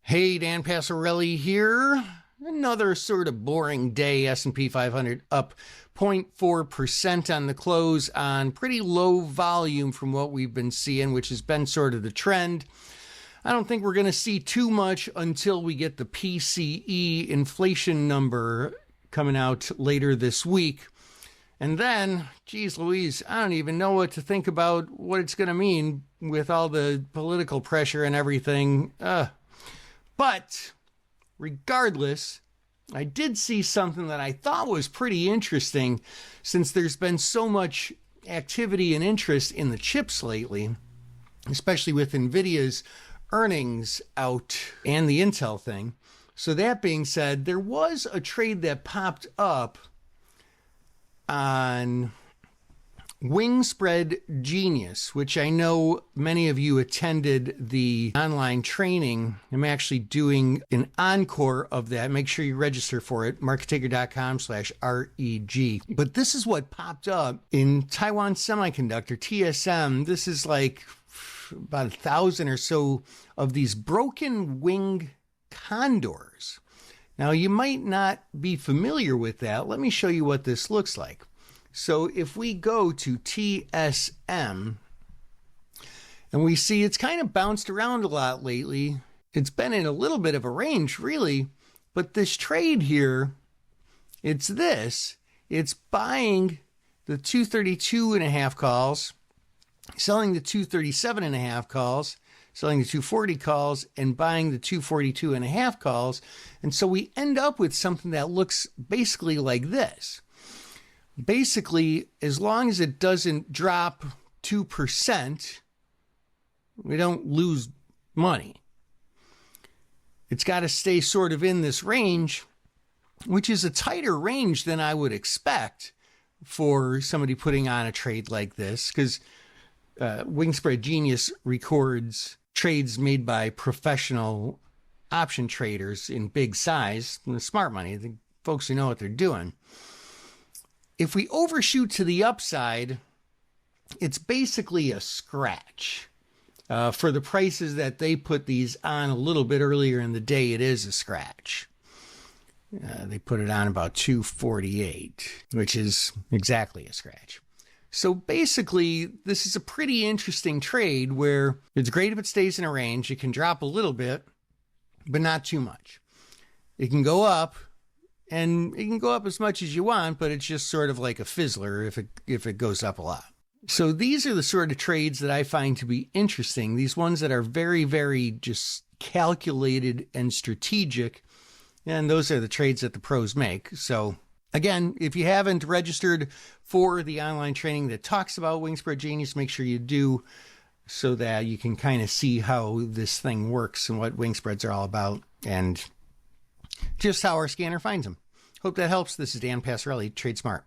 Hey, Dan Passarelli here. Another sort of boring day. S&P 500 up 0.4% on the close on pretty low volume from what we've been seeing, which has been sort of the trend. I don't think we're going to see too much until we get the PCE inflation number coming out later this week. And then, geez Louise, I don't even know what to think about what it's going to mean with all the political pressure and everything. But regardless, I did see something that I thought was pretty interesting since there's been so much activity and interest in the chips lately, especially with NVIDIA's earnings out and the Intel thing. So that being said, there was a trade that popped up on Wingspread Genius, which I know many of you attended the online training. I'm actually doing an encore of that. Make sure you register for it, markettaker.com/REG. But this is what popped up in Taiwan Semiconductor, TSM. This is like about 1,000 or so of these broken wing condors. Now, you might not be familiar with that. Let me show you what this looks like. So if we go to TSM, and we see it's kind of bounced around a lot lately. It's been in a little bit of a range, really. But this trade here, it's buying the 232.5 calls, selling the 237.5 calls, selling the 240 calls, and buying the 242.5 calls. And so we end up with something that looks basically like this. Basically, as long as it doesn't drop 2%, we don't lose money. It's got to stay sort of in this range, which is a tighter range than I would expect for somebody putting on a trade like this, because Wingspread Genius records trades made by professional option traders in big size, and smart money, the folks who know what they're doing. If we overshoot to the upside, it's basically a scratch. For the prices that they put these on a little bit earlier in the day, it is a scratch. They put it on about 248, which is exactly a scratch. So basically, this is a pretty interesting trade where it's great if it stays in a range. It can drop a little bit, but not too much. It can go up, and it can go up as much as you want, but it's just sort of like a fizzler if it goes up a lot. So these are the sort of trades that I find to be interesting. These ones that are very, very just calculated and strategic. And those are the trades that the pros make. So again, if you haven't registered for the online training that talks about Wingspread Genius, make sure you do, so that you can kind of see how this thing works and what Wingspreads are all about, and just how our scanner finds them. Hope that helps. This is Dan Passarelli, Trade Smart.